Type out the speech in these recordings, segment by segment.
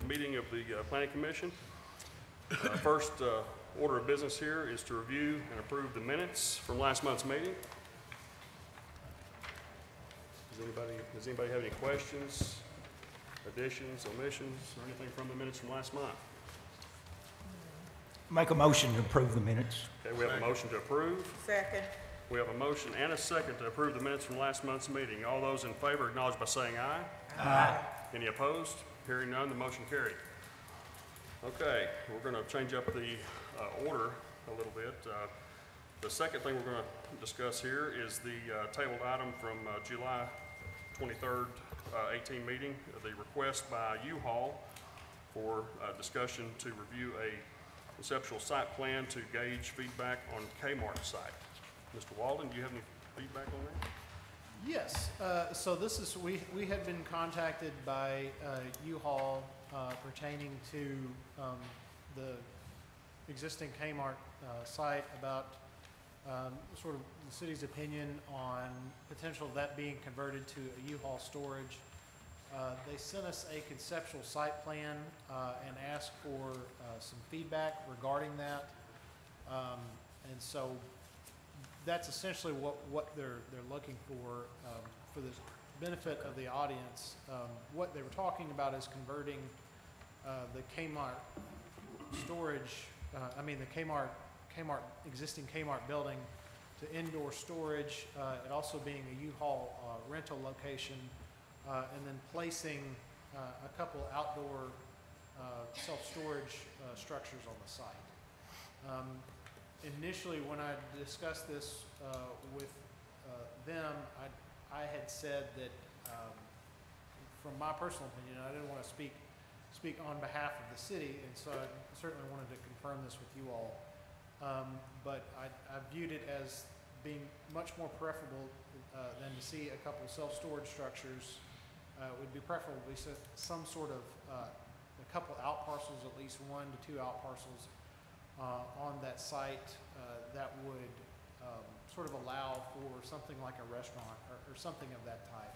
meeting of the Planning Commission. First order of business here is to review and approve the minutes from last month's meeting. Does anybody have any questions, additions, omissions, or anything from the minutes from last month? Make a motion to approve the minutes. Okay, we have a motion to approve. Second. We have a motion and a second to approve the minutes from last month's meeting. All those in favor acknowledge by saying aye. Aye. Any opposed? Hearing none, the motion carried. Okay, we're going to change up the order a little bit. The second thing we're going to discuss here is the tabled item from July 23rd, 18 meeting, the request by U-Haul for discussion to review a conceptual site plan to gauge feedback on Kmart site. Mr. Walden, do you have any feedback on that? Yes, so this is, we had been contacted by U-Haul pertaining to the existing Kmart site about sort of the city's opinion on potential of that being converted to a U-Haul storage. They sent us a conceptual site plan and asked for some feedback regarding that. And so that's essentially what they're looking for the benefit of the audience. What they were talking about is converting the Kmart storage, the Kmart existing Kmart building to indoor storage, it also being a U-Haul rental location, and then placing a couple outdoor self-storage structures on the site. Initially, when I discussed this with them, I had said that, from my personal opinion, I didn't want to speak on behalf of the city, and so I certainly wanted to confirm this with you all. But I viewed it as being much more preferable than to see a couple self-storage structures. It would be preferable to see some sort of a couple out parcels, at least 1 to 2 out parcels on that site that would sort of allow for something like a restaurant or something of that type.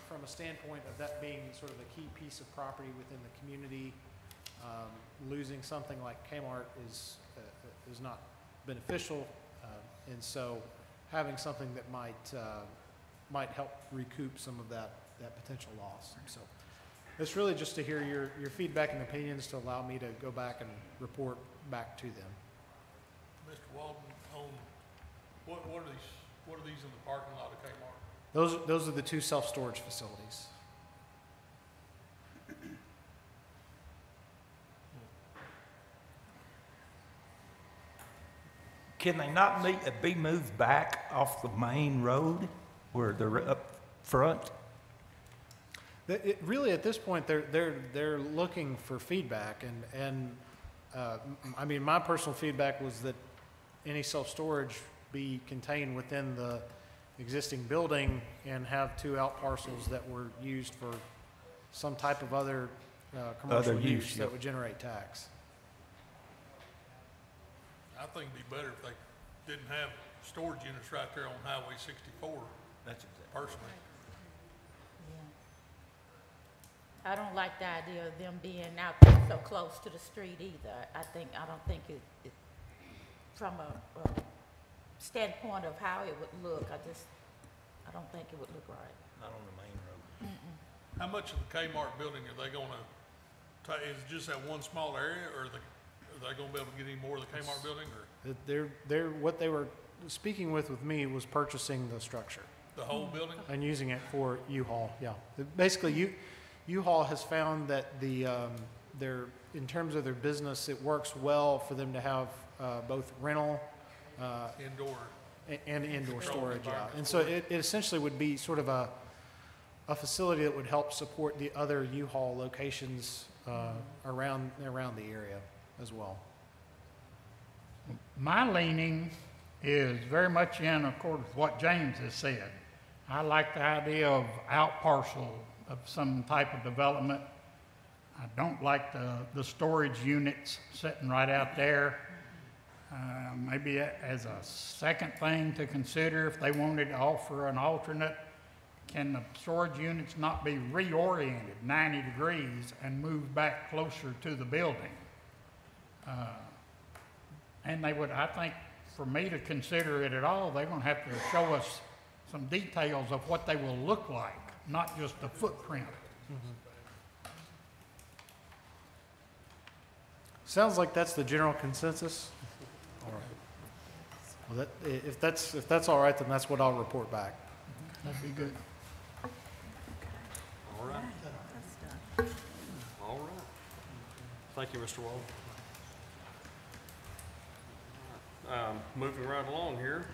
From a standpoint of that being sort of a key piece of property within the community, losing something like Kmart is not beneficial, and so having something that might help recoup some of that potential loss. So it's really just to hear your feedback and opinions to allow me to go back and report back to them. Mr. Walden, what are these in the parking lot of Kmart? Those are the 2 self-storage facilities. Can they not be moved back off the main road where they're up front? Really, at this point, they're looking for feedback, and I mean, my personal feedback was that any self-storage be contained within the existing building and have 2 out parcels that were used for some type of other commercial use that would generate tax. I think it'd be better if they didn't have storage units right there on Highway 64. That's exactly. Personally. Yeah. I don't like the idea of them being out there so close to the street either. I don't think it from a standpoint of how it would look, I don't think it would look right. Not on the main road. Mm-mm. How much of the Kmart building are they going to, is it just that one small area, or are they going to be able to get any more of the Kmart building? Or What they were speaking with me was purchasing the structure. the whole building? And using it for U-Haul, yeah. Basically, U-Haul has found that in terms of their business, it works well for them to have both rental Indoor. and indoor Controlled storage, yeah. environment. And so it essentially would be sort of a facility that would help support the other U-Haul locations around the area as well. My leaning is very much in accord with what James has said. I like the idea of out parcel of some type of development. I don't like the storage units sitting right out there. Maybe as a second thing to consider, if they wanted to offer an alternate can the storage units not be reoriented 90 degrees and moved back closer to the building? And they would, I think, for me to consider it at all, they're gonna have to show us some details of what they will look like, not just the footprint. Sounds like that's the general consensus. All right. Well, if that's all right, then that's what I'll report back. That'd be good. All right. All right. Thank you, Mr. Walden. Moving right along here,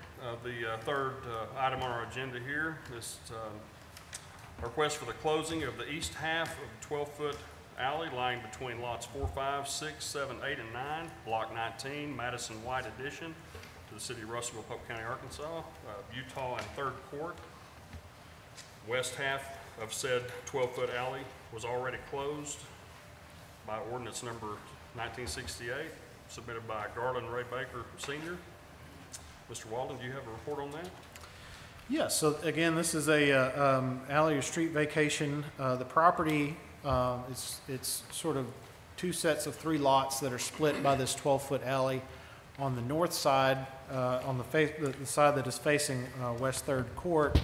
the third item on our agenda here is a request for the closing of the east half of the 12-foot alley lying between lots 4, 5, 6, 7, 8, and 9, Block 19, Madison White Addition, to the city of Russellville, Polk County, Arkansas, Utah and Third Court. West half of said 12-foot alley was already closed by ordinance number 1968, submitted by Garland Ray Baker Sr. Mr. Walden, do you have a report on that? Yeah, so again, this is a alley or street vacation. The property, it's sort of two sets of 3 lots that are split by this 12-foot alley. On the north side, on the side that is facing West Third Court,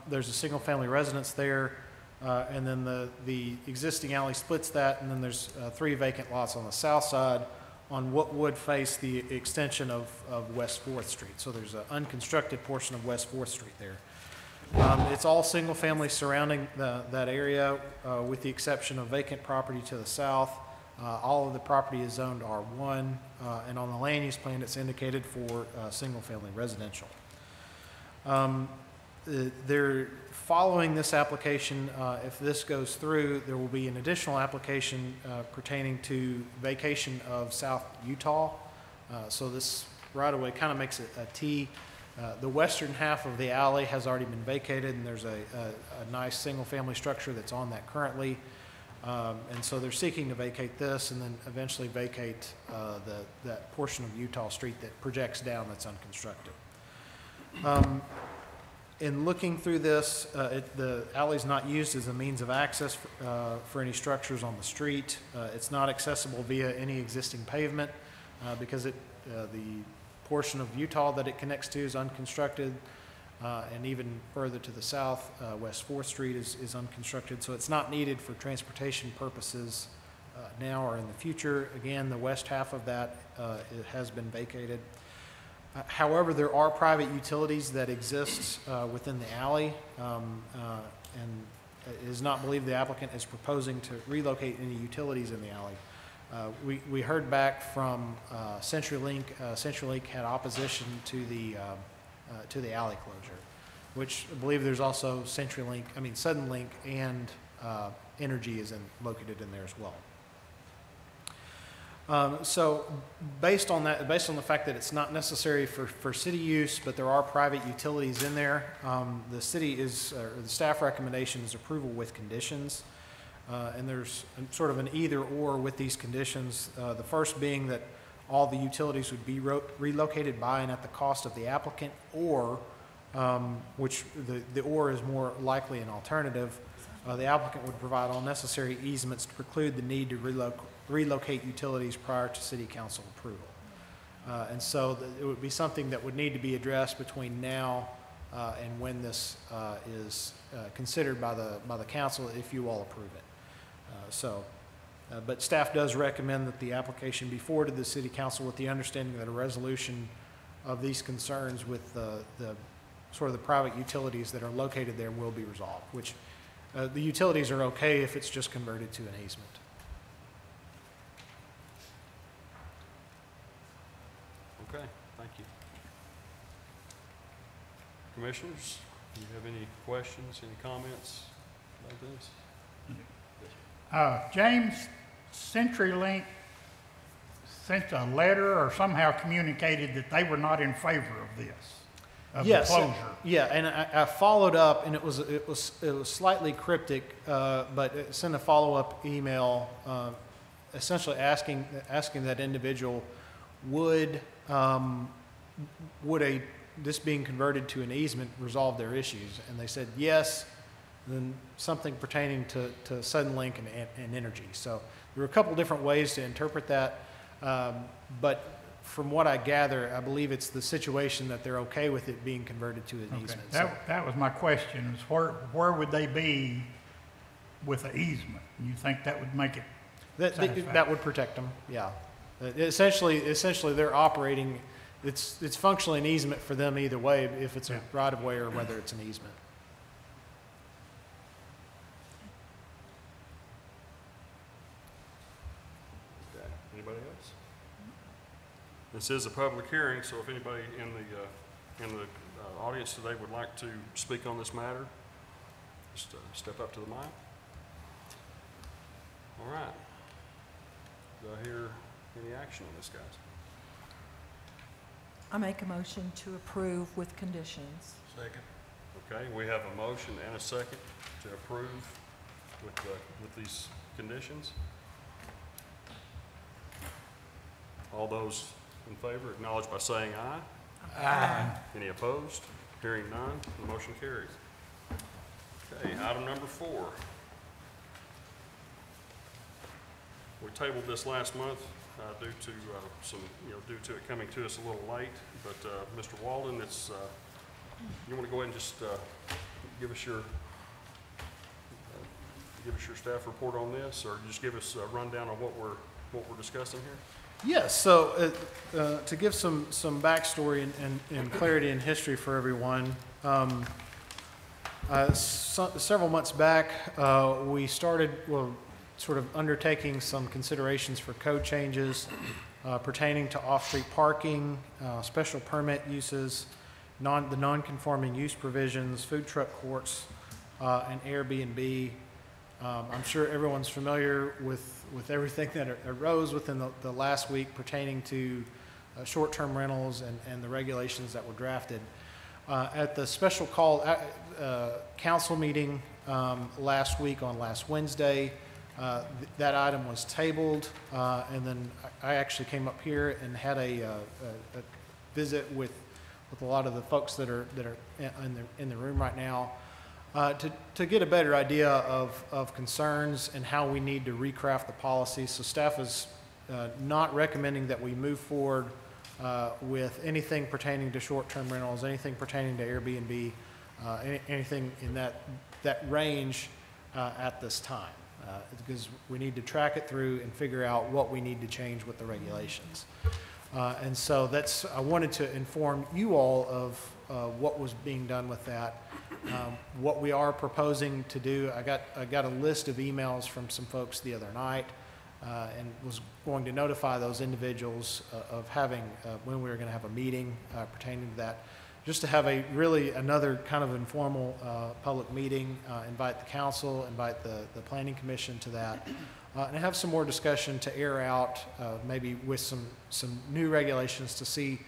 there's a single-family residence there, and then the existing alley splits that, and then there's 3 vacant lots on the south side on what would face the extension of West 4th Street. So there's an unconstructed portion of West 4th Street there. It's all single family surrounding that area, with the exception of vacant property to the south. All of the property is zoned R1, and on the land use plan, it's indicated for single family residential. They're following this application. If this goes through, there will be an additional application pertaining to vacation of South Utah. So this right-of-way kind of makes it a T. The western half of the alley has already been vacated, and there's a nice single-family structure that's on that currently. And so they're seeking to vacate this and then eventually vacate that portion of Utah Street that projects down that's unconstructed. In looking through this, the alley's not used as a means of access for any structures on the street. It's not accessible via any existing pavement because the portion of Utah that it connects to is unconstructed, and even further to the south, West 4th Street is unconstructed, so it's not needed for transportation purposes now or in the future. Again, the west half of that it has been vacated. However, there are private utilities that exist within the alley, and it is not believed the applicant is proposing to relocate any utilities in the alley. We heard back from CenturyLink. CenturyLink had opposition to the alley closure, which I believe there's also Suddenlink and Energy is located in there as well. So based on that, based on the fact that it's not necessary for city use, but there are private utilities in there, the city or the staff recommendation is approval with conditions. And there's sort of an either or with these conditions. The first being that all the utilities would be relocated by and at the cost of the applicant, or, which the or is more likely an alternative, the applicant would provide all necessary easements to preclude the need to relocate utilities prior to city council approval. And so it would be something that would need to be addressed between now and when this is considered by the council, if you all approve it. But staff does recommend that the application be forwarded to the city council with the understanding that a resolution of these concerns with the sort of the private utilities that are located there will be resolved, which the utilities are okay if it's just converted to an easement. Okay, thank you. Commissioners, do you have any questions, any comments about this? James, CenturyLink sent a letter or somehow communicated that they were not in favor of this, of the closure. Yeah, and I followed up, and it was slightly cryptic, but it sent a follow-up email, essentially asking that individual would a this being converted to an easement resolve their issues? And they said, yes, then something pertaining to Suddenlink and energy. So there were a couple different ways to interpret that, but from what I gather, I believe it's the situation that they're okay with it being converted to an Okay, easement. So- that was my question, is where would they be with an easement? You think that would make it That would protect them, yeah. Essentially, they're operating, it's functionally an easement for them either way, if it's a Yeah. right-of-way or whether it's an easement. Okay. Anybody else? This is a public hearing, so if anybody in the audience today would like to speak on this matter, just step up to the mic. All right. Do I hear any action on this, guys? I make a motion to approve with conditions. Second. Okay, we have a motion and a second to approve with these conditions. All those in favor acknowledge by saying aye. Aye. Any opposed? Hearing none, the motion carries. Okay, item number 4. We tabled this last month due to it coming to us a little late. But Mr. Walden, you want to go ahead and just give us your staff report on this, or just give us a rundown of what we're discussing here? Yes, so to give some backstory and clarity and history for everyone, several months back, we started, sort of undertaking some considerations for code changes pertaining to off-street parking, special permit uses, the non-conforming use provisions, food truck courts, and Airbnb. I'm sure everyone's familiar with everything that arose within the last week pertaining to short-term rentals and the regulations that were drafted. At the special call council meeting last week on last Wednesday, that item was tabled, and then I actually came up here and had a visit with a lot of the folks that are in the room right now to get a better idea of concerns and how we need to recraft the policy. So staff is not recommending that we move forward with anything pertaining to short-term rentals, anything pertaining to Airbnb, anything in that range at this time. Because we need to track it through and figure out what we need to change with the regulations. And so I wanted to inform you all of what was being done with that. What we are proposing to do, I got a list of emails from some folks the other night and was going to notify those individuals of having, when we were going to have a meeting pertaining to that, just to have another kind of informal public meeting, invite the council, invite the planning commission to that, and have some more discussion to air out, maybe with some new regulations to see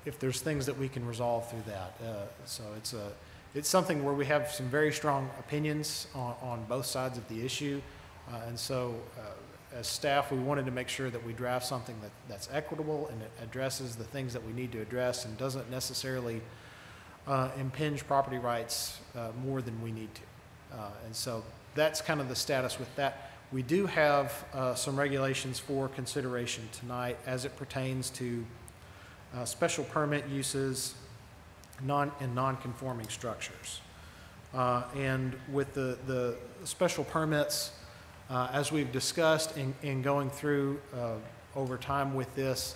if there's things that we can resolve through that. So it's something where we have some very strong opinions on both sides of the issue, and so as staff, we wanted to make sure that we draft something that's equitable and it addresses the things that we need to address and doesn't necessarily impinge property rights more than we need to. And so that's kind of the status with that. We do have some regulations for consideration tonight as it pertains to special permit uses and non-conforming structures. And with the special permits, as we've discussed in going through over time with this,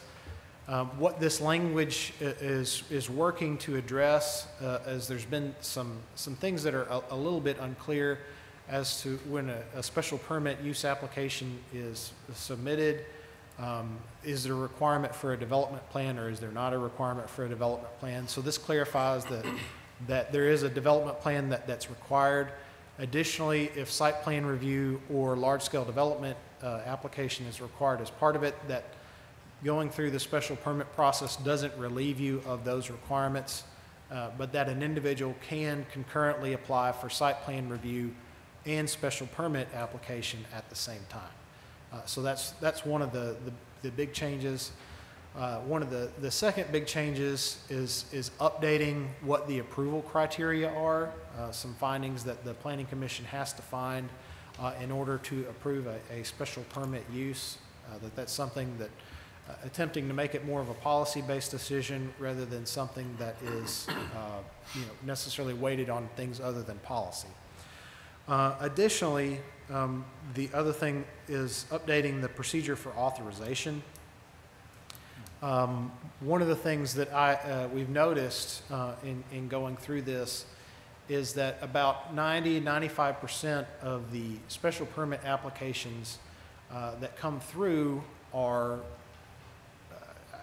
what this language is working to address, as there's been some things that are a little bit unclear as to when a special permit use application is submitted. Is there a requirement for a development plan, or is there not a requirement for a development plan? So this clarifies that there is a development plan that's required. Additionally, if site plan review or large-scale development application is required as part of it, that going through the special permit process doesn't relieve you of those requirements, but that an individual can concurrently apply for site plan review and special permit application at the same time. So that's one of the big changes. One of the second big changes is updating what the approval criteria are, some findings that the Planning Commission has to find in order to approve a special permit use, that's something that attempting to make it more of a policy-based decision rather than something that is necessarily weighted on things other than policy. Additionally, the other thing is updating the procedure for authorization. One of the things that we've noticed in going through this is that about 95% of the special permit applications that come through are,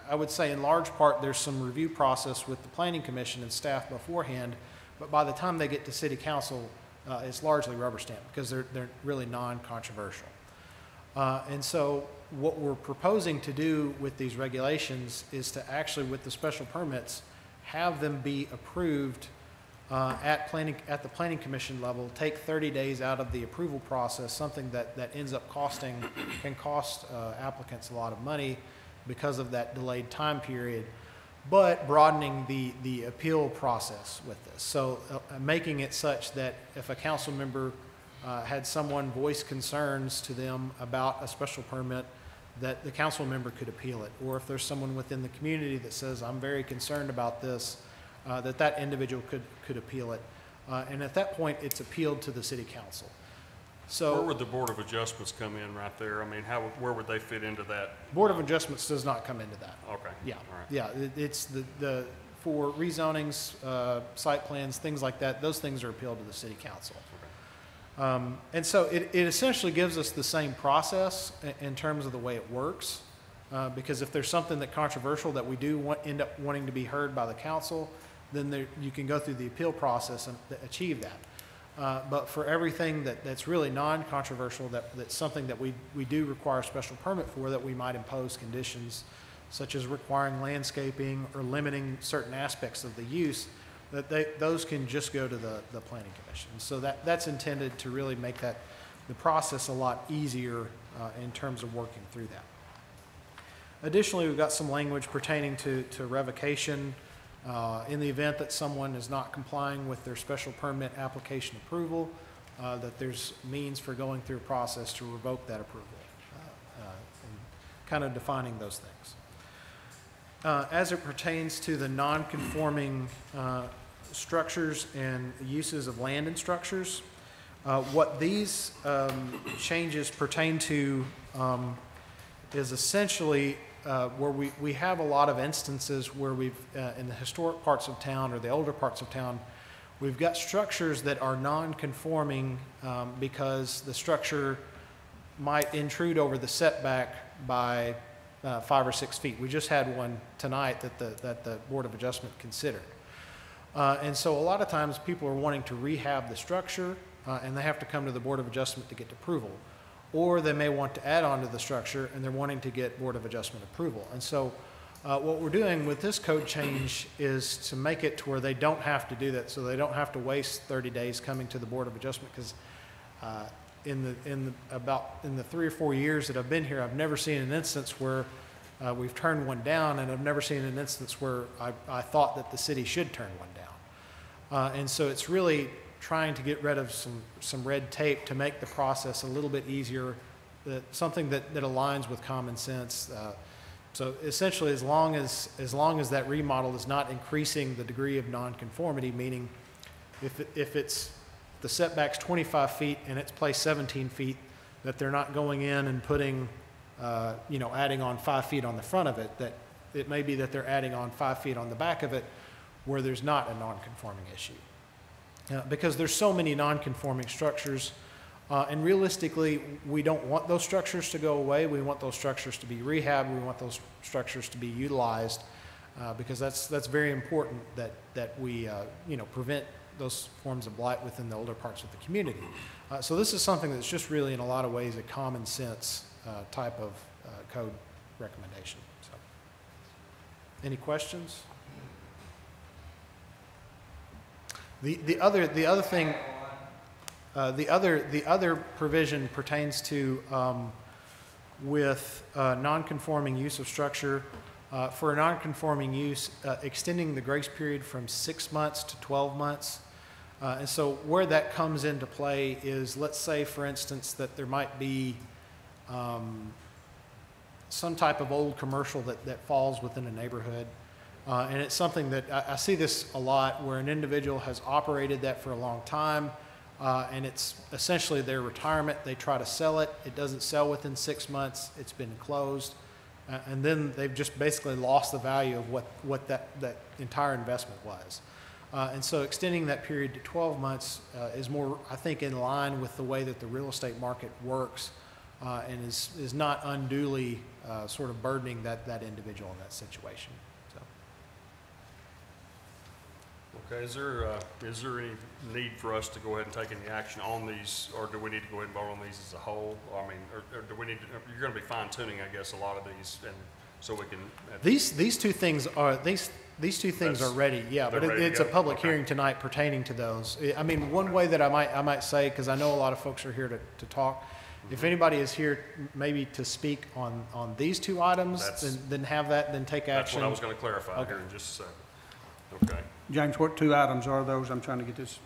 I would say in large part, there's some review process with the Planning Commission and staff beforehand, but by the time they get to City Council, it's largely rubber stamped because they're really non-controversial. And so what we're proposing to do with these regulations is to actually, with the special permits, have them be approved at the Planning Commission level, take 30 days out of the approval process, something that ends up can cost applicants a lot of money because of that delayed time period, but broadening the appeal process with this. So making it such that if a council member had someone voice concerns to them about a special permit, that the council member could appeal it. Or if there's someone within the community that says, I'm very concerned about this, that individual could appeal it. And at that point, it's appealed to the City Council. So Where would the Board of Adjustments come in right there? I mean, where would they fit into that? Board of Adjustments does not come into that. Okay. Yeah, All right. yeah, it's for rezonings, site plans, things like that, those things are appealed to the City Council. And so it essentially gives us the same process in terms of the way it works, because if there's something that's controversial that we do end up wanting to be heard by the council, then you can go through the appeal process and achieve that. But for everything that's really non-controversial, that's something that we do require a special permit for, that we might impose conditions such as requiring landscaping or limiting certain aspects of the use, those can just go to the Planning Commission. So that's intended to really make the process a lot easier in terms of working through that. Additionally, we've got some language pertaining to revocation. In the event that someone is not complying with their special permit application approval, that there's means for going through a process to revoke that approval, and kind of defining those things. As it pertains to the non-conforming structures and uses of land and structures, what these changes pertain to is essentially where we have a lot of instances where we've, in the historic parts of town or the older parts of town, we've got structures that are non-conforming because the structure might intrude over the setback by 5 or 6 feet. We just had one tonight that the Board of Adjustment considered. And so a lot of times people are wanting to rehab the structure and they have to come to the Board of Adjustment to get approval. Or they may want to add on to the structure and they're wanting to get Board of Adjustment approval. And so what we're doing with this code change is to make it to where they don't have to do that, so they don't have to waste 30 days coming to the Board of Adjustment, because in the 3 or 4 years that I've been here, I've never seen an instance where we've turned one down, and I've never seen an instance where I thought that the city should turn one down. And so it's really trying to get rid of some red tape to make the process a little bit easier, something that aligns with common sense. So essentially, as long as that remodel is not increasing the degree of nonconformity, meaning if it's the setback's 25 feet and it's placed 17 feet, that they're not going in and putting, adding on 5 feet on the front of it, that it may be that they're adding on 5 feet on the back of it where there's not a nonconforming issue. Because there's so many non-conforming structures, and realistically, we don't want those structures to go away. We want those structures to be rehabbed. We want those structures to be utilized, because that's very important that we prevent those forms of blight within the older parts of the community. So this is something that's just really, in a lot of ways, a common sense type of code recommendation. So, any questions? The other provision pertains to with non-conforming use of structure. For a non-conforming use, extending the grace period from 6 months to 12 months. And so where that comes into play is, let's say, for instance, that there might be some type of old commercial that falls within a neighborhood. And it's something that I see this a lot, where an individual has operated that for a long time, and it's essentially their retirement. They try to sell it. It doesn't sell within 6 months. It's been closed. And then they've just basically lost the value of what that entire investment was. And so extending that period to 12 months is more, I think, in line with the way that the real estate market works, and is not unduly sort of burdening that individual in that situation. So. Okay, is there any need for us to go ahead and take any action on these, or do we need to go ahead and vote on these as a whole? I mean, or do we need to, you're gonna be fine tuning, I guess, a lot of these, and so we can. These two things are, these two things are ready, yeah, they're but ready to it's a go? public Okay. hearing tonight pertaining to those. I mean, one way that I might say, because I know a lot of folks are here to talk, if anybody is here maybe to speak on these two items, That's- then have that, then take That's action. what I was gonna clarify Okay. here in just a second. Okay. James, what two items are those? I'm trying to get this.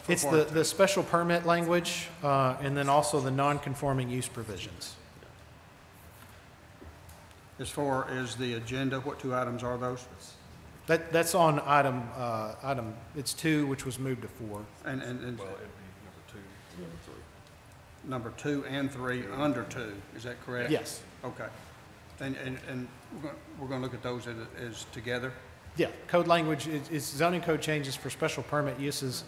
It's the special permit language, and then also the non-conforming use provisions. As far as the agenda, what two items are those? That's on item, it's 2, which was moved to 4. And Well, it'd be number 2, number 3. number 2 and 3 under 2, is that correct? Yes, Okay. And we're gonna look at those as together? yeah, code language is zoning code changes for special permit uses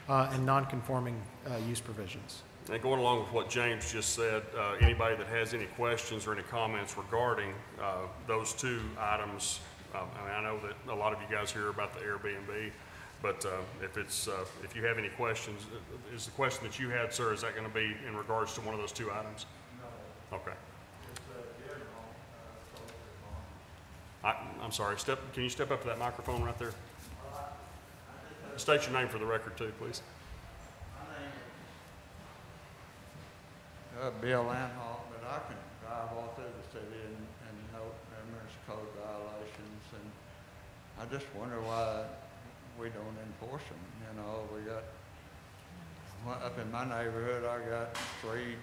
and non-conforming use provisions. And going along with what James just said, anybody that has any questions or any comments regarding those two items, I mean, I know that a lot of you guys hear about the Airbnb, but if you have any questions, is the question that you had, sir, is that going to be in regards to one of those two items? No. Okay. I'm sorry, can you step up to that microphone right there? State your name for the record too, please. Bill Anhalt, but I can drive all through the city and note numerous code violations, and I just wonder why we don't enforce them. You know, we got, up in my neighborhood, I got 3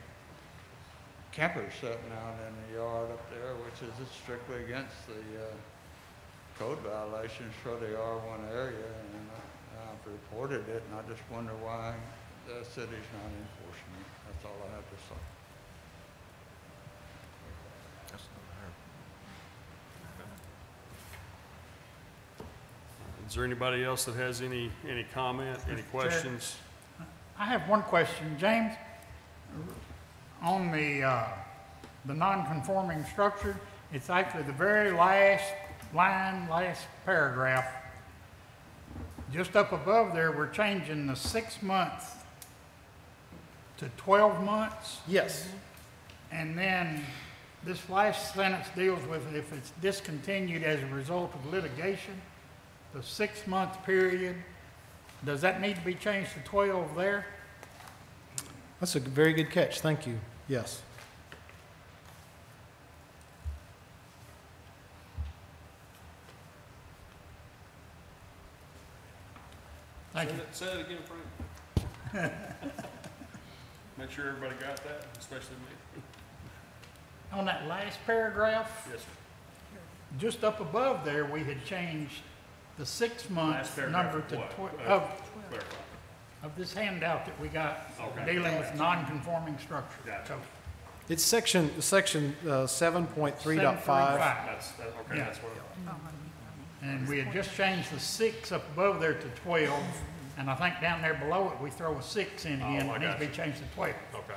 campers sitting out in the yard up there, which is strictly against the code violations for the R1 area, and I've reported it, and I just wonder why the city's not enforcing it. That's all I have to say. Is there anybody else that has any comment, any questions? I have one question, James. On the non-conforming structure, it's actually the very last line, last paragraph. Just up above there, we're changing the 6 months to 12 months. Yes, And then this last sentence deals with if it's discontinued as a result of litigation, the 6-month period, does that need to be changed to 12 there? that's a very good catch, thank you, yes. Thank you. Say that again, Frank. Make sure everybody got that, especially me. On that last paragraph, Yes, sir. just up above there, we had changed the 6 months Last paragraph number of to what? Clarify. of this handout that we got Okay. dealing with non-conforming structure. Gotcha. So, It's section 7.3.5. 7.3.5. Okay, Yeah. that's what. And we had just changed the 6 up above there to 12, and I think down there below it, we throw a 6 in again. I It needs to be gotcha. changed to 12. Okay.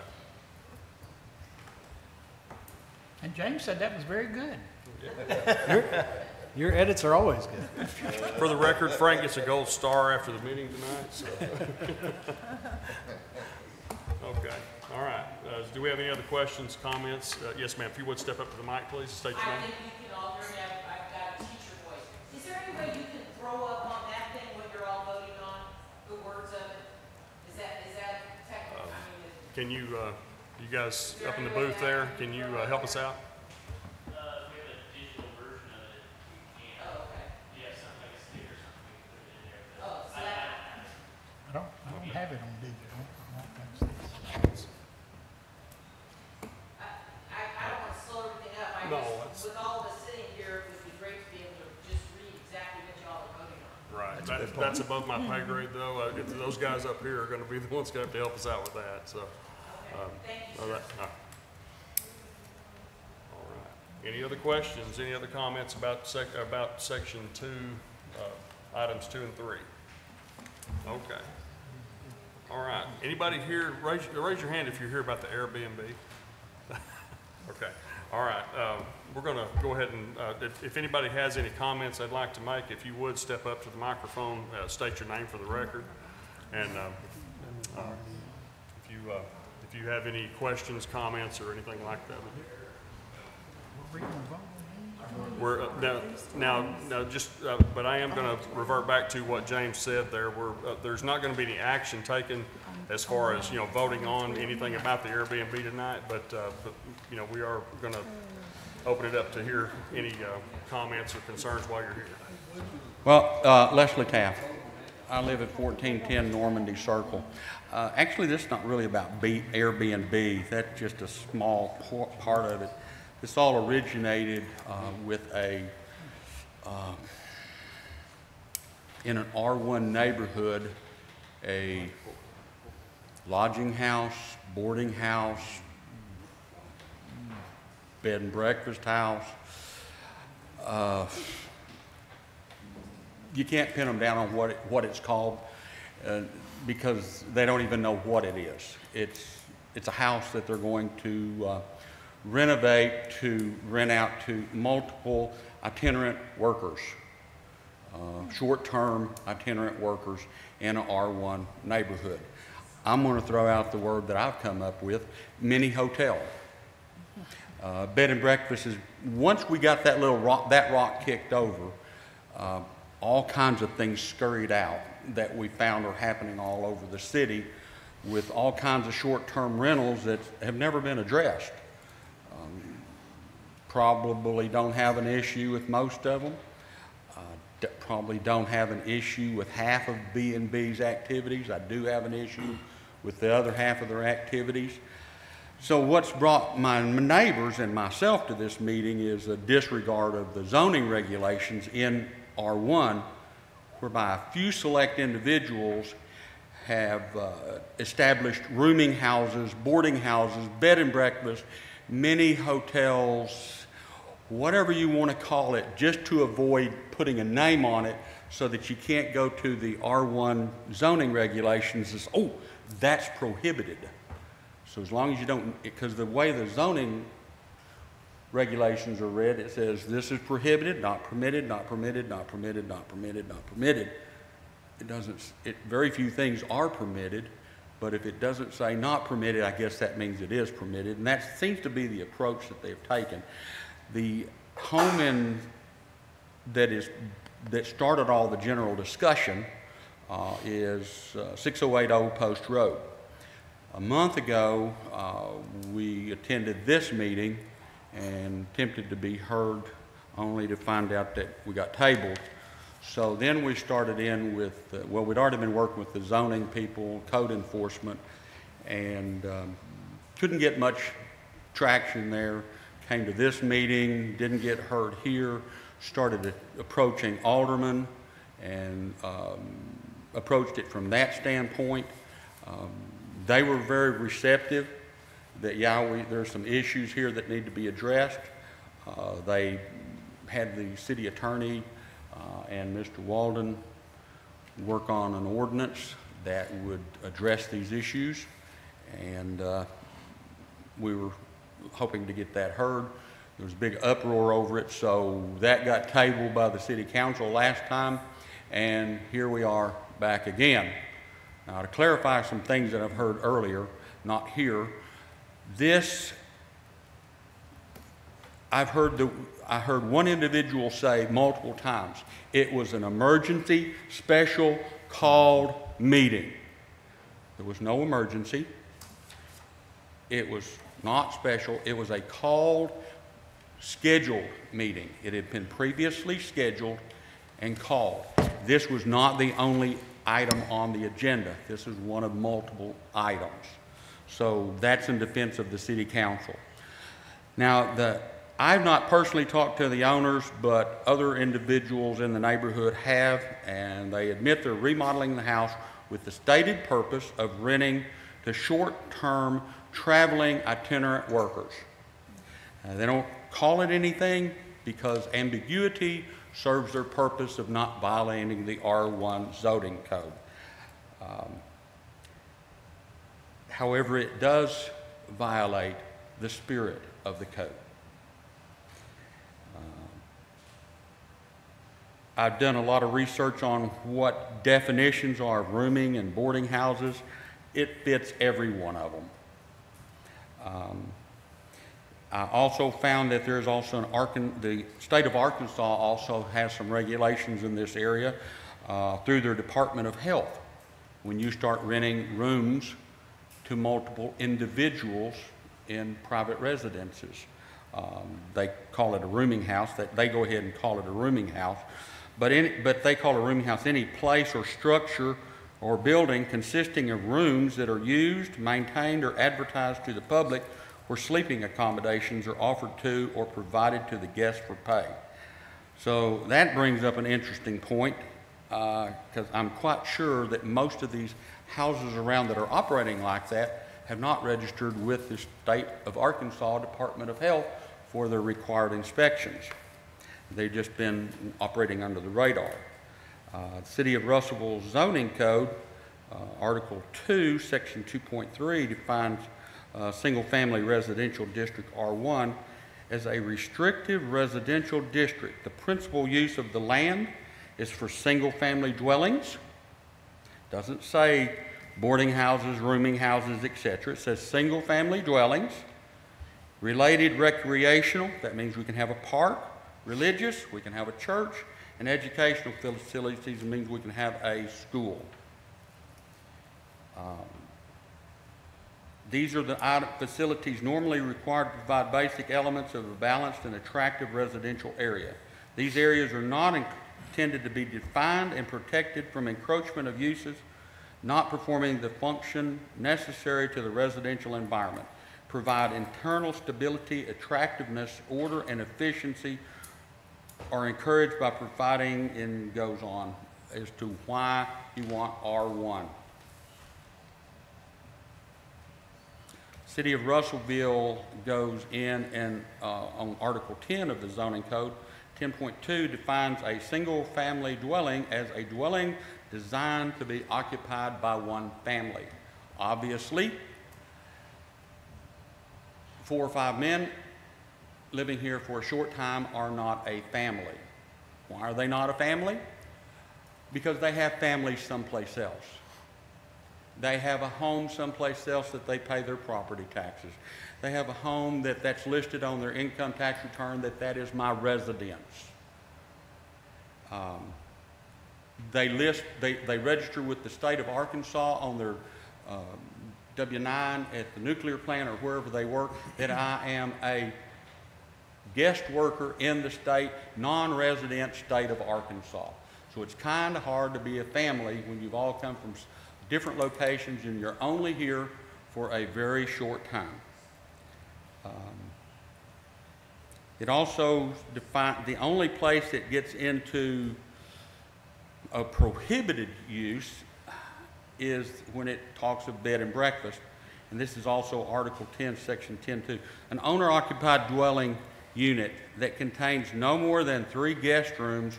And James said that was very good. Your edits are always good. For the record, Frank gets a gold star after the meeting tonight, so. Okay, all right. Do we have any other questions, comments? Yes, ma'am, if you would step up to the mic, please, state your I name. think you can all hear me, I've got a teacher voice. Is there any way you can throw up on that thing what you're all voting on, the words of it? Is that technical? I mean, Can you, you guys up in the booth there, can you help us out? We have a digital version of it have it on digital. I don't think so. I don't want to slow everything up. No, it's- With all of us sitting here, it would be great to be able to just read exactly what y'all are voting on. Right, that's above my pay grade though. Those guys up here are gonna be the ones gonna have to help us out with that, so. Thank you, all sir. right, all right. Any other questions, any other comments about section 2, items 2 and 3? Okay. All right, anybody here, raise your hand if you're here about the Airbnb. Okay, all right, we're gonna go ahead and, if anybody has any comments they'd like to make, if you would step up to the microphone, state your name for the record, and if you have any questions, comments, or anything like that. We're, but I am gonna revert back to what James said there. There's not gonna be any action taken as far as, voting on anything about the Airbnb tonight, but we are gonna open it up to hear any, comments or concerns while you're here. Well, Leslie Taft. I live at 1410 Normandy Circle. Actually, this is not really about Airbnb. That's just a small part of it. This all originated with in an R1 neighborhood, a lodging house, boarding house, bed and breakfast house. You can't pin them down on what it's called because they don't even know what it is. It's a house that they're going to renovate to rent out to multiple itinerant workers, short-term itinerant workers in an R1 neighborhood. I'm going to throw out the word that I've come up with, mini hotel. Bed and breakfast is, once we got that rock kicked over, all kinds of things scurried out that we found are happening all over the city with all kinds of short-term rentals that have never been addressed. Probably don't have an issue with most of them. Probably don't have an issue with half of B&B's activities. I do have an issue with the other half of their activities. So what's brought my neighbors and myself to this meeting is a disregard of the zoning regulations in R1, whereby a few select individuals have established rooming houses, boarding houses, bed and breakfast, mini hotels, whatever you want to call it, just to avoid putting a name on it so that you can't go to the R1 zoning regulations as, oh, that's prohibited. So as long as you don't, because the way the zoning regulations are read, it says this is prohibited, not permitted, not permitted, not permitted, not permitted, not permitted. It doesn't, very few things are permitted, but if it doesn't say not permitted, I guess that means it is permitted, and that seems to be the approach that they've taken. The home that started all the general discussion is 6080 Old Post Road. A month ago, we attended this meeting and attempted to be heard, only to find out that we got tabled. So then we started in with, well, we'd already been working with the zoning people, code enforcement, and couldn't get much traction there. Came to this meeting, didn't get heard here, started approaching aldermen and approached it from that standpoint. They were very receptive that, yeah, there's some issues here that need to be addressed. They had the city attorney and Mr. Walden work on an ordinance that would address these issues, and we were hoping to get that heard. There was a big uproar over it, so that got tabled by the city council last time, and here we are back again. Now, to clarify some things that I've heard earlier, not here, this, I heard one individual say multiple times, it was an emergency special called meeting. There was no emergency. It was not special. It was a called, scheduled meeting. It had been previously scheduled and called. This was not the only item on the agenda. This is one of multiple items. So that's in defense of the city council. Now, I've not personally talked to the owners, but other individuals in the neighborhood have, and they admit they're remodeling the house with the stated purpose of renting to short-term traveling itinerant workers. They don't call it anything because ambiguity serves their purpose of not violating the R1 zoning code. However, it does violate the spirit of the code. I've done a lot of research on what definitions are of rooming and boarding houses. It fits every one of them. I also found that there's also the state of Arkansas also has some regulations in this area through their Department of Health. When you start renting rooms to multiple individuals in private residences, they call it a rooming house. They go ahead and call it a rooming house, but they call a rooming house any place or structure or building consisting of rooms that are used, maintained, or advertised to the public where sleeping accommodations are offered to or provided to the guests for pay. So that brings up an interesting point because I'm quite sure that most of these houses around that are operating like that have not registered with the state of Arkansas Department of Health for their required inspections. They've just been operating under the radar. City of Russellville Zoning Code, Article 2, Section 2.3 defines single-family residential district R1 as a restrictive residential district. The principal use of the land is for single-family dwellings. Doesn't say boarding houses, rooming houses, etc. It says single-family dwellings. Related recreational, that means we can have a park. Religious, we can have a church. And educational facilities means we can have a school. These are the facilities normally required to provide basic elements of a balanced and attractive residential area. These areas are not intended to be defined and protected from encroachment of uses not performing the function necessary to the residential environment. Provide internal stability, attractiveness, order, and efficiency are encouraged by providing, and goes on as to why you want R1. City of Russellville goes in and on Article 10 of the zoning code, 10.2 defines a single-family dwelling as a dwelling designed to be occupied by one family. Obviously, 4 or 5 men living here for a short time are not a family. Why are they not a family? Because they have families someplace else. They have a home someplace else that they pay their property taxes. They have a home that's listed on their income tax return that is my residence. They register with the state of Arkansas on their W-9 at the nuclear plant or wherever they work that I am a guest worker in the state, non-resident state of Arkansas. So it's kind of hard to be a family when you've all come from different locations and you're only here for a very short time. It also defines the only place that gets into a prohibited use is when it talks of bed and breakfast, and this is also Article 10, Section 10.2. An owner-occupied dwelling unit that contains no more than 3 guest rooms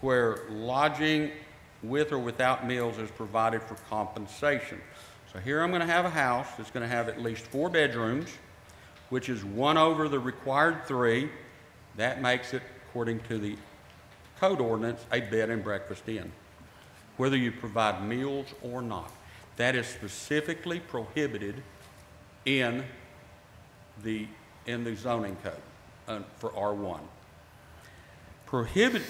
where lodging with or without meals is provided for compensation. So here I'm going to have a house that's going to have at least 4 bedrooms, which is 1 over the required 3. That makes it, according to the code ordinance, a bed and breakfast inn, whether you provide meals or not. That is specifically prohibited in the zoning code for R1.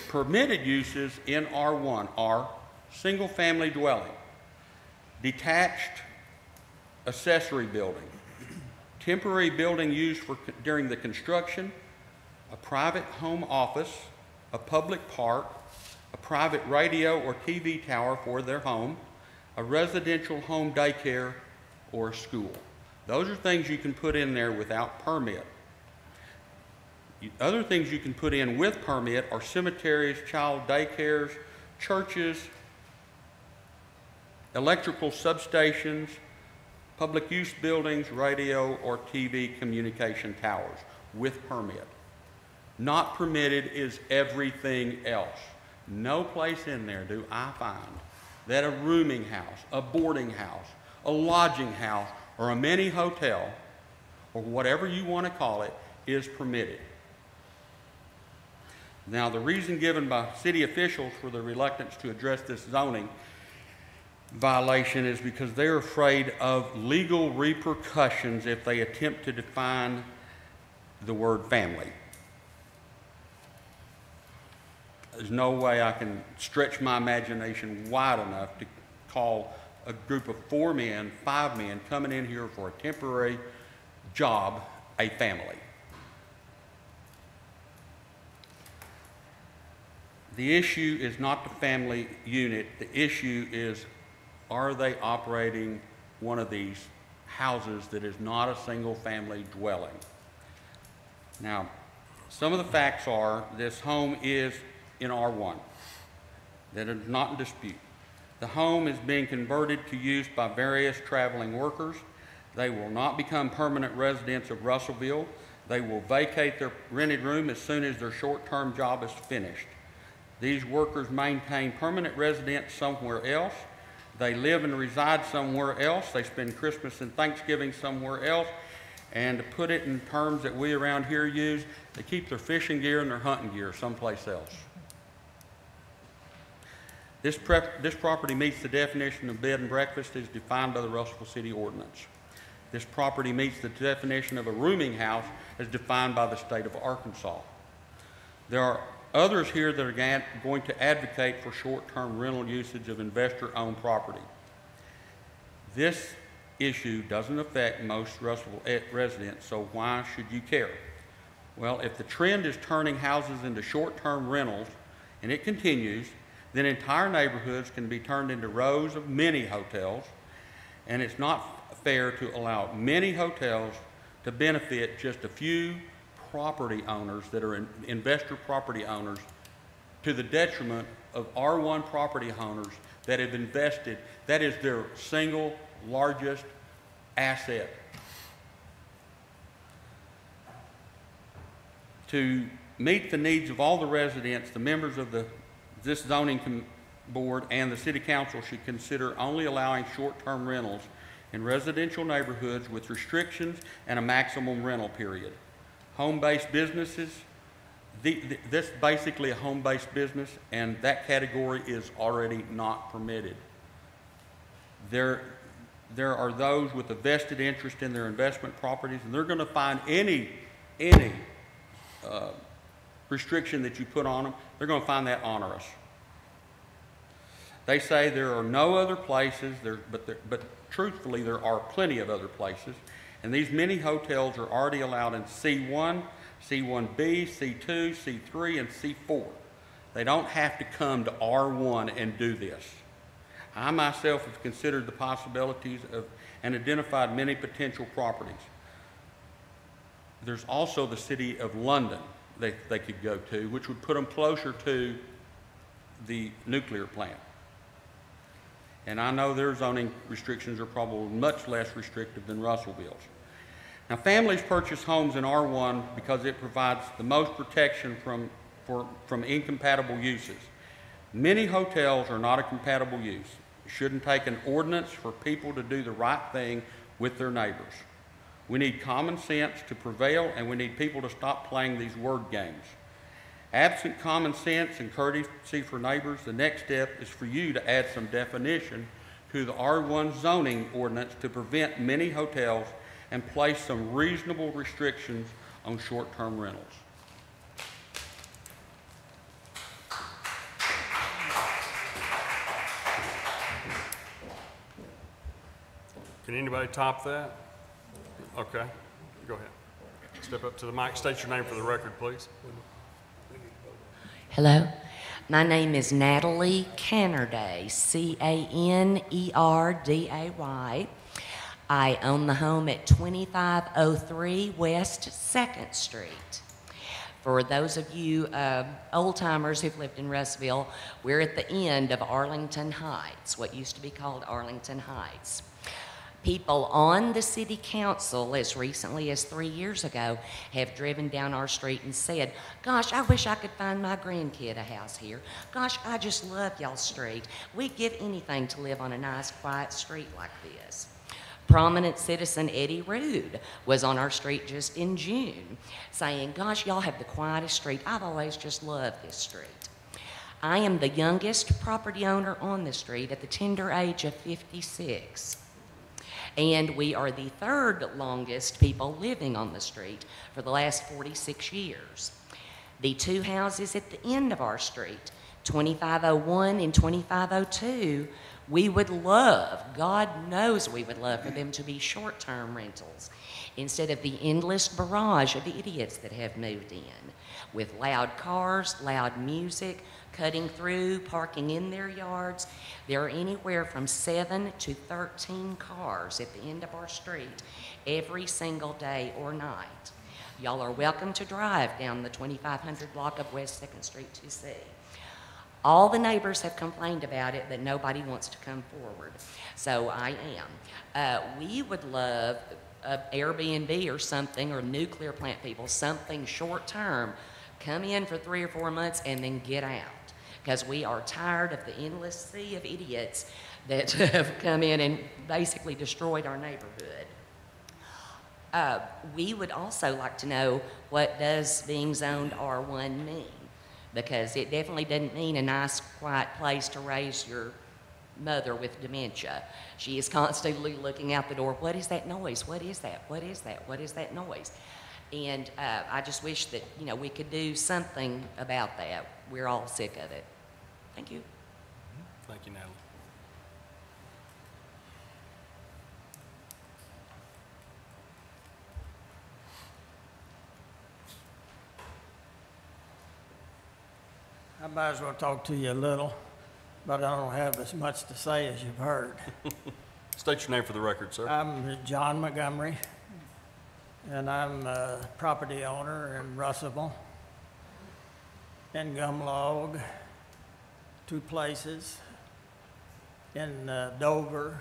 Permitted uses in R1 are single-family dwelling, detached accessory building, temporary building used during the construction, a private home office, a public park, a private radio or TV tower for their home, a residential home daycare, or a school. Those are things you can put in there without permit. Other things you can put in with permit are cemeteries, child daycares, churches, electrical substations, public use buildings, radio or TV communication towers with permit. Not permitted is everything else. No place in there do I find that a rooming house, a boarding house, a lodging house, or a mini hotel, or whatever you want to call it, is permitted. Now, the reason given by city officials for the reluctance to address this zoning violation is because they're afraid of legal repercussions if they attempt to define the word family. There's no way I can stretch my imagination wide enough to call a group of 4 men, 5 men coming in here for a temporary job a family. The issue is not the family unit. The issue is, are they operating one of these houses that is not a single family dwelling? Now, some of the facts are this home is in R1. That is not in dispute. The home is being converted to use by various traveling workers. They will not become permanent residents of Russellville. They will vacate their rented room as soon as their short-term job is finished. These workers maintain permanent residence somewhere else. They live and reside somewhere else. They spend Christmas and Thanksgiving somewhere else. And to put it in terms that we around here use, they keep their fishing gear and their hunting gear someplace else. This property meets the definition of bed and breakfast as defined by the Russellville City Ordinance. This property meets the definition of a rooming house as defined by the state of Arkansas. There are others here that are going to advocate for short-term rental usage of investor-owned property. This issue doesn't affect most Russellville residents, so why should you care? Well, if the trend is turning houses into short-term rentals, and it continues, then entire neighborhoods can be turned into rows of mini hotels, and it's not fair to allow many hotels to benefit just a few property owners that are investor property owners to the detriment of R1 property owners that have invested. That is their single largest asset. To meet the needs of all the residents, the members of this zoning board and the city council should consider only allowing short-term rentals in residential neighborhoods with restrictions and a maximum rental period. Home-based businesses, this is basically a home-based business, and that category is already not permitted. There are those with a vested interest in their investment properties, and they're going to find any restriction that you put on them, they're going to find that onerous. They say there are no other places, but truthfully there are plenty of other places, and these mini hotels are already allowed in C1, C1B, C2, C3, and C4. They don't have to come to R1 and do this. I myself have considered the possibilities of and identified many potential properties. There's also the City of London they could go to, which would put them closer to the nuclear plant. And I know their zoning restrictions are probably much less restrictive than Russellville's. Now, families purchase homes in R1 because it provides the most protection from incompatible uses. Many hotels are not a compatible use. It shouldn't take an ordinance for people to do the right thing with their neighbors. We need common sense to prevail, and we need people to stop playing these word games. Absent common sense and courtesy for neighbors, the next step is for you to add some definition to the R1 zoning ordinance to prevent many hotels and place some reasonable restrictions on short-term rentals. Can anybody top that? Okay, go ahead. Step up to the mic, state your name for the record, please. Hello. My name is Natalie Cannerday, Canerday. I own the home at 2503 West 2nd Street. For those of you old-timers who've lived in Russellville, we're at the end of Arlington Heights, what used to be called Arlington Heights. People on the city council, as recently as 3 years ago, have driven down our street and said, gosh, I wish I could find my grandkid a house here. Gosh, I just love y'all's street. We'd give anything to live on a nice, quiet street like this. Prominent citizen Eddie Rude was on our street just in June saying, gosh, y'all have the quietest street. I've always just loved this street. I am the youngest property owner on the street at the tender age of 56. And we are the third longest people living on the street for the last 46 years. The two houses at the end of our street, 2501 and 2502, we would love, God knows we would love for them to be short-term rentals instead of the endless barrage of idiots that have moved in with loud cars, loud music, cutting through, parking in their yards. There are anywhere from 7 to 13 cars at the end of our street every single day or night. Y'all are welcome to drive down the 2500 block of West 2nd Street to see. All the neighbors have complained about it, but nobody wants to come forward. So I am. We would love Airbnb or something, or nuclear plant people, something short term. Come in for 3 or 4 months and then get out. Because we are tired of the endless sea of idiots that have come in and basically destroyed our neighborhood. We would also like to know, what does being zoned R1 mean? Because it definitely doesn't mean a nice, quiet place to raise your mother with dementia. She is constantly looking out the door. What is that noise? What is that? What is that? What is that noise? And I just wish that, you know, we could do something about that. We're all sick of it. Thank you. Thank you, Natalie. I might as well talk to you a little, but I don't have as much to say as you've heard. State your name for the record, sir. I'm John Montgomery, and I'm a property owner in Russellville, in Gumlog, 2 places, in Dover,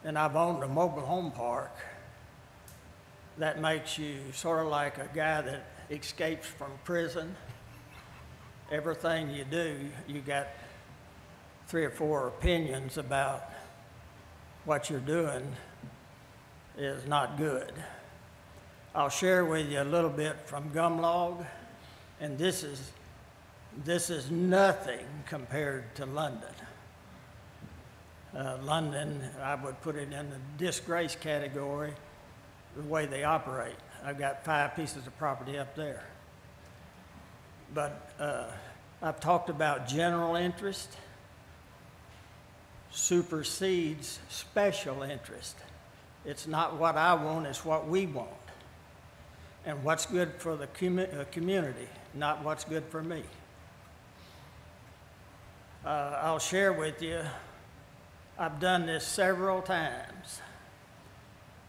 and I've owned a mobile home park. That makes you sort of like a guy that escapes from prison. Everything you do, you got 3 or 4 opinions about what you're doing is not good. I'll share with you a little bit from Gumlog, and this is nothing compared to London. London, I would put it in the disgrace category, the way they operate. I've got 5 pieces of property up there. But I've talked about general interest supersedes special interest. It's not what I want, it's what we want. And what's good for the community, not what's good for me. I'll share with you, I've done this several times.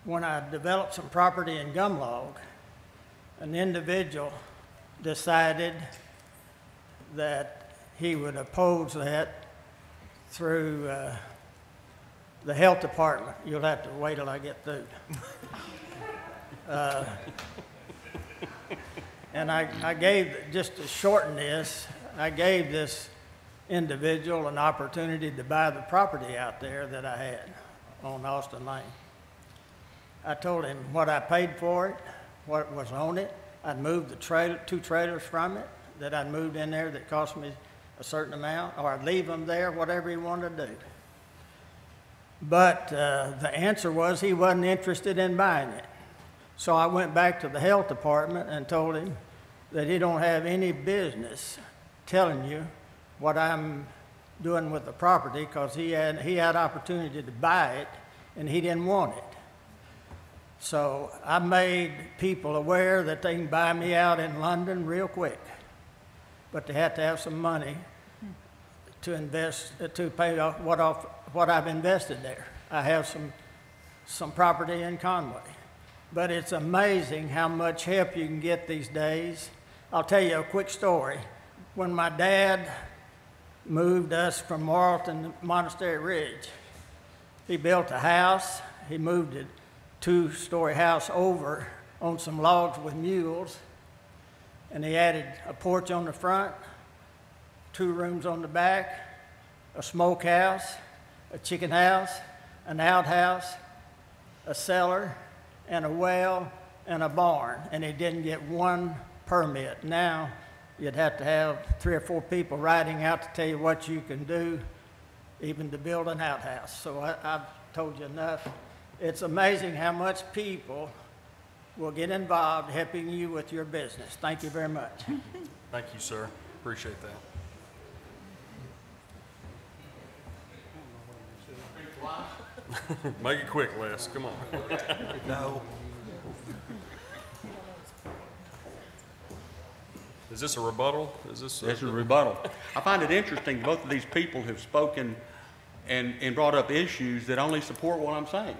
When I developed some property in Gumlog, an individual decided that he would oppose that through the health department. You'll have to wait till I get through. And I gave, just to shorten this, I gave this individual an opportunity to buy the property out there that I had on Austin Lane. I told him what I paid for it, what was on it. I'd moved the 2 trailers from it that I'd moved in there that cost me a certain amount, or I'd leave them there, whatever he wanted to do. But the answer was he wasn't interested in buying it. So I went back to the health department and told him that he don't have any business telling you what I'm doing with the property, because he had opportunity to buy it and he didn't want it. So I made people aware that they can buy me out in London real quick. but they have to have some money to invest, to pay off what I've invested there. I have some property in Conway. But it's amazing how much help you can get these days. I'll tell you a quick story. When my dad moved us from Marlton to Monastery Ridge, he built a house. He moved a two-story house over on some logs with mules, and he added a porch on the front, 2 rooms on the back, a smokehouse, a chicken house, an outhouse, a cellar, and a well, and a barn, and he didn't get 1 permit. Now, you'd have to have 3 or 4 people riding out to tell you what you can do, even to build an outhouse. So I've told you enough. It's amazing how much people will get involved helping you with your business. Thank you very much. Thank you, sir. Appreciate that. Make it quick, Les. Come on. No. Is this a rebuttal? Is this? This is a rebuttal. I find it interesting, both of these people have spoken and brought up issues that only support what I'm saying.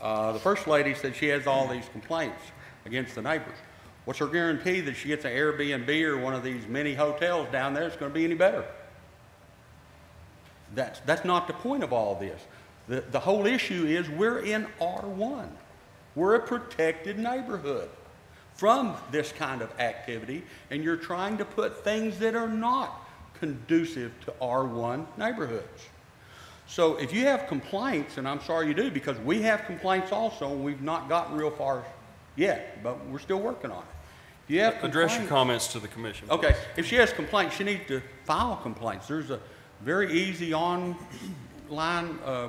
The first lady said she has all these complaints against the neighbors. What's her guarantee that she gets an Airbnb or one of these mini hotels down there that's going to be any better? That's not the point of all this. The whole issue is we're in R1. We're a protected neighborhood from this kind of activity, and you're trying to put things that are not conducive to R1 neighborhoods. So if you have complaints, and I'm sorry you do, because we have complaints also, and we've not gotten real far yet, but we're still working on it. If you have Address your comments to the commission. Okay, if she has complaints, she needs to file complaints. There's a very easy online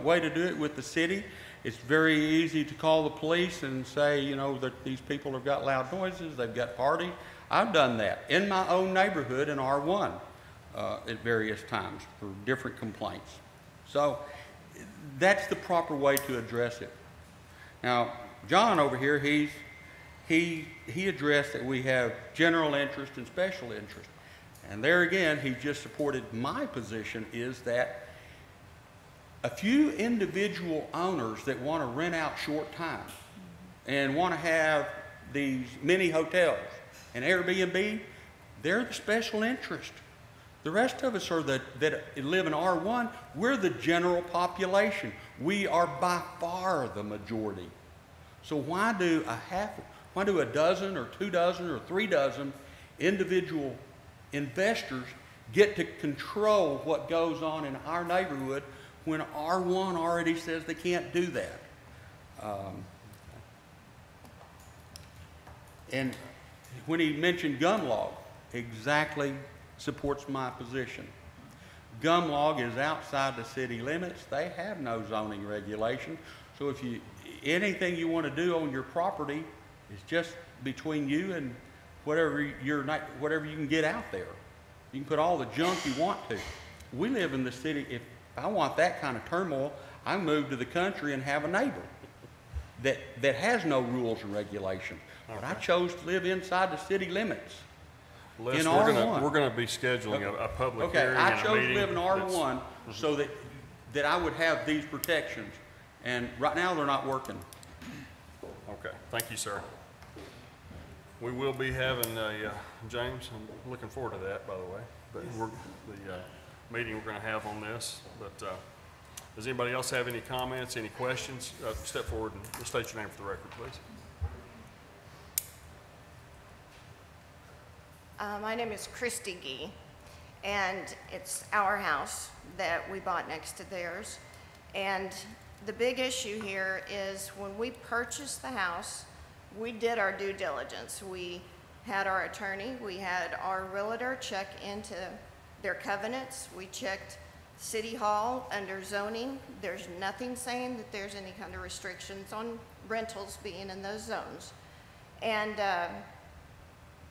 way to do it with the city. It's very easy to call the police and say, you know, that these people have got loud noises, they've got parties. I've done that in my own neighborhood in R1 at various times for different complaints. So that's the proper way to address it. Now, John over here, he addressed that we have general interest and special interest. And there again, he just supported my position is that a few individual owners that want to rent out short time and want to have these mini hotels and Airbnb, they're the special interest. The rest of us are that live in R1, we're the general population. We are by far the majority. So why do a dozen or 2 dozen or 3 dozen individual investors get to control what goes on in our neighborhood when R1 already says they can't do that? And when he mentioned Gumlog, exactly supports my position. Gumlog is outside the city limits. They have no zoning regulation. So if anything you want to do on your property is just between you and whatever you can get out there. You can put all the junk you want to. We live in the city. If I want that kind of turmoil, I move to the country and have a neighbor that has no rules and regulations. Okay. But I chose to live inside the city limits. Les, in R1. We're going to be scheduling a public hearing I and a chose meeting to live in R1 so that I would have these protections. And right now they're not working. Okay, thank you, sir. We will be having James, I'm looking forward to that, by the way, but the meeting we're going to have on this. But does anybody else have any comments, any questions? Step forward and state your name for the record, please. My name is Christy Gee, and it's our house that we bought next to theirs. And the big issue here is when we purchased the house, we did our due diligence. We had our attorney, we had our realtor check into their covenants. We checked City Hall under zoning. There's nothing saying that there's any kind of restrictions on rentals being in those zones. And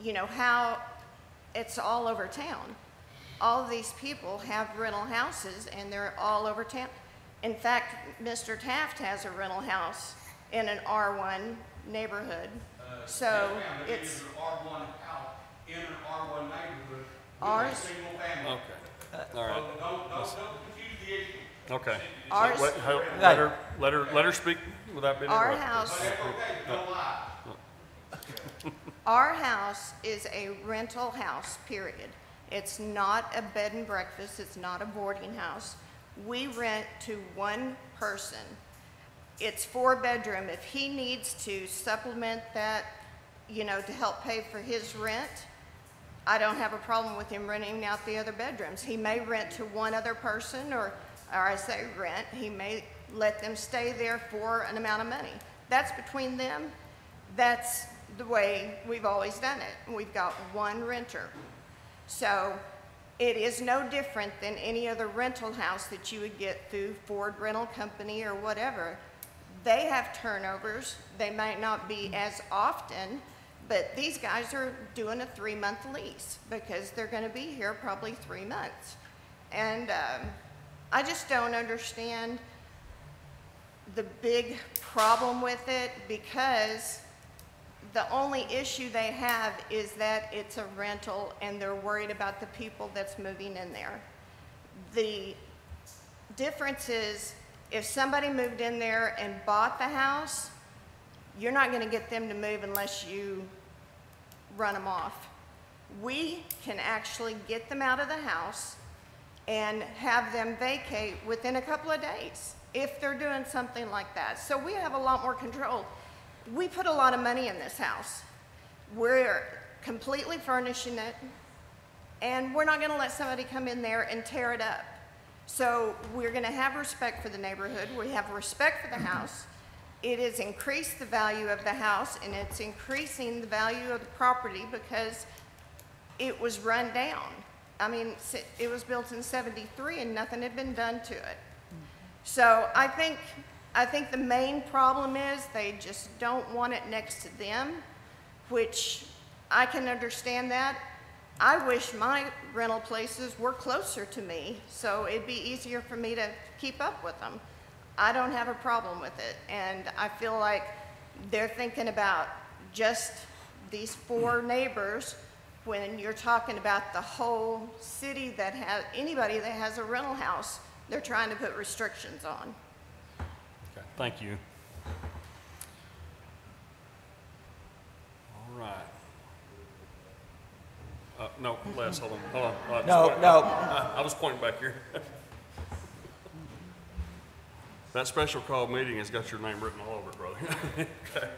you know how it's all over town. All of these people have rental houses and they're all over town. In fact, Mr. Taft has a rental house in an R1 neighborhood. So it's an R1 house in an R1 neighborhood Ours, Okay, all right. Okay. Ours- Let her speak without being our interrupted. our house is a rental house, period. It's not a bed and breakfast, it's not a boarding house. We rent to one person. It's 4-bedroom. If he needs to supplement that, you know, to help pay for his rent, I don't have a problem with him renting out the other bedrooms. He may rent to one other person, or I say rent, he may let them stay there for an amount of money. That's between them. That's the way we've always done it. We've got one renter. So it is no different than any other rental house that you would get through Ford Rental Company or whatever. They have turnovers. They might not be as often, but these guys are doing a 3-month lease because they're going to be here probably 3 months. And I just don't understand the big problem with it, because the only issue they have is that it's a rental and they're worried about the people that's moving in there. The difference is, if somebody moved in there and bought the house, you're not going to get them to move unless you run them off. We can actually get them out of the house and have them vacate within a couple of days if they're doing something like that. So we have a lot more control. We put a lot of money in this house. We're completely furnishing it, and we're not going to let somebody come in there and tear it up. So we're going to have respect for the neighborhood. We have respect for the house. It has increased the value of the house, and it's increasing the value of the property because it was run down. I mean, it was built in '73 and nothing had been done to it. So I think the main problem is they just don't want it next to them, which I can understand that. I wish my rental places were closer to me, so it'd be easier for me to keep up with them. I don't have a problem with it, and I feel like they're thinking about just these 4 neighbors when you're talking about the whole city that has, anybody that has a rental house, they're trying to put restrictions on. Okay, thank you. All right. No, Les, hold on. No. I was pointing back here. That special call meeting has got your name written all over it, brother. Okay.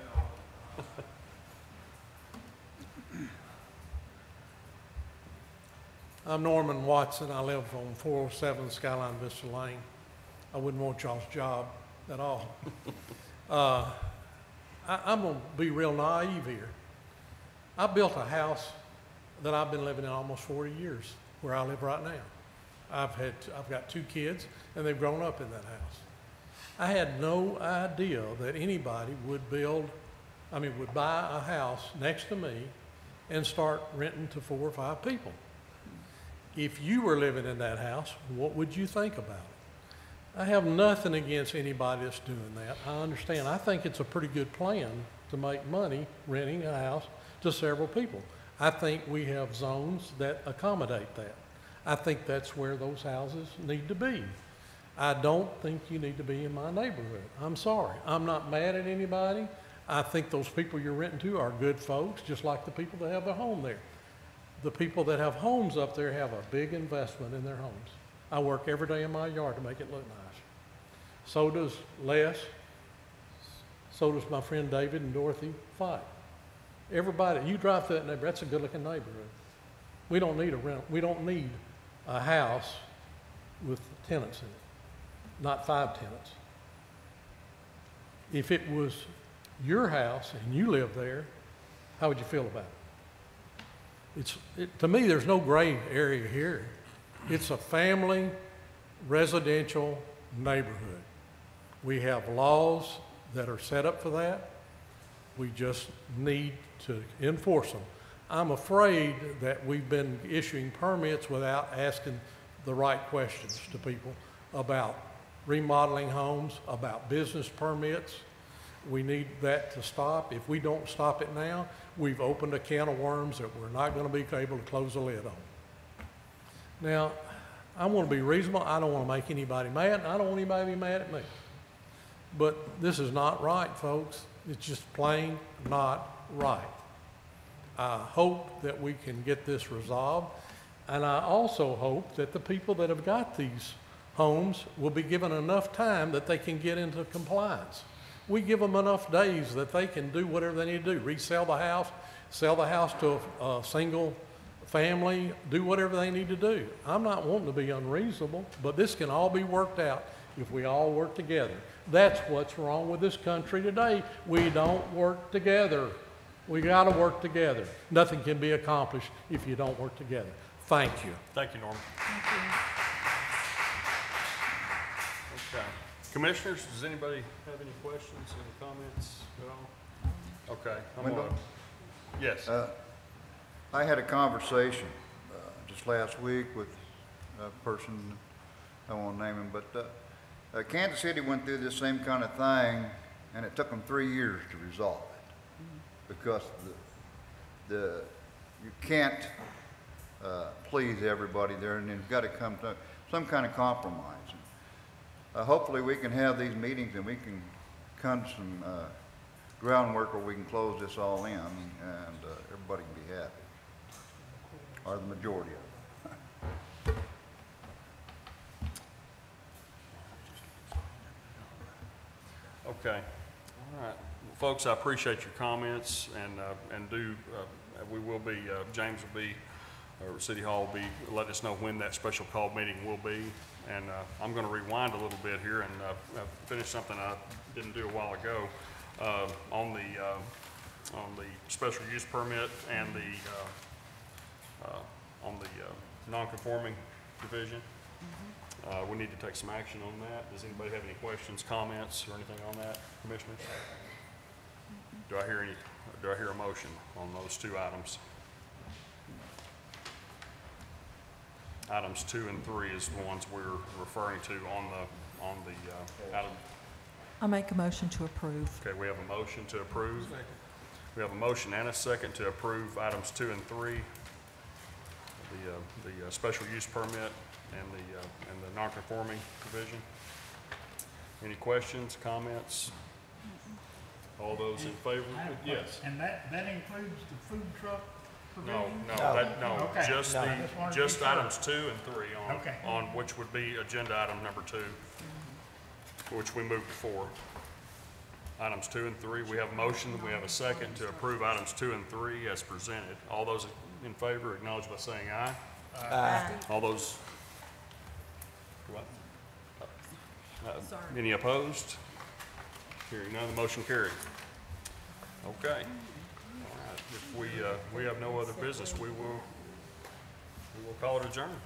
I'm Norman Watson. I live on 407 Skyline Vista Lane. I wouldn't want y'all's job at all. I'm going to be real naive here. I built a house that I've been living in almost 40 years, where I live right now. I've got 2 kids, and they've grown up in that house. I had no idea that anybody would buy a house next to me and start renting to 4 or 5 people. If you were living in that house, what would you think about it? I have nothing against anybody that's doing that. I understand. I think it's a pretty good plan to make money renting a house to several people. I think we have zones that accommodate that. I think that's where those houses need to be. I don't think you need to be in my neighborhood. I'm sorry. I'm not mad at anybody. I think those people you're renting to are good folks, just like the people that have their home there. The people that have homes up there have a big investment in their homes. I work every day in my yard to make it look nice. So does Les. So does my friend David and Dorothy Fight. Everybody, you drive through that neighborhood, that's a good-looking neighborhood. We don't need we don't need a house with tenants in it, not 5 tenants. If it was your house and you lived there, how would you feel about it? To me, there's no gray area here. It's a family residential neighborhood. We have laws that are set up for that. We just need to enforce them. I'm afraid that we've been issuing permits without asking the right questions to people about remodeling homes, about business permits. We need that to stop. If we don't stop it now, we've opened a can of worms that we're not going to be able to close the lid on. Now, I want to be reasonable. I don't want to make anybody mad, and I don't want anybody to be mad at me. But this is not right, folks. It's just plain not right. I hope that we can get this resolved, and I also hope that the people that have got these homes will be given enough time that they can get into compliance. We give them enough days that they can do whatever they need to do, resell the house, sell the house to a single family, do whatever they need to do. I'm not wanting to be unreasonable, but this can all be worked out if we all work together. That's what's wrong with this country today. We don't work together. We got to work together. Nothing can be accomplished if you don't work together. Thank you. Thank you, Norm. Okay. Commissioners, does anybody have any questions, any comments at all? Okay. Wendell? Yes. I had a conversation just last week with a person, I won't name him, but Kansas City went through this same kind of thing, and it took them 3 years to resolve it, because you can't please everybody there, and you've got to come to some kind of compromise. Hopefully we can have these meetings and we can come to some groundwork where we can close this all in, and everybody can be happy, or the majority of it. Okay. All right. Well, folks, I appreciate your comments, and we will be, James will be, or City Hall will be, let us know when that special call meeting will be. And I'm going to rewind a little bit here and finish something I didn't do a while ago on the special use permit and on the non-conforming division. We need to take some action on that. Does anybody have any questions, comments, or anything on that, commissioners? Do I hear a motion on those two items? Items 2 and 3 is the ones we're referring to on the item. I make a motion to approve. Okay, we have a motion to approve. Second. We have a motion and a second to approve items 2 and 3, the special use permit and the non-conforming division. Any questions, comments? All those in favor? Yes. And that includes the food truck No, provision? Okay. Just items 2 and 3 Okay. on which would be agenda item number 2, which we moved to 4. Items 2 and 3, we have a motion, we have a second to approve items 2 and 3 as presented. All those in favor acknowledge by saying aye. Aye. All those, what? Any opposed? Hearing none, the motion carried. Okay. If we have no other business, we will call it adjourned.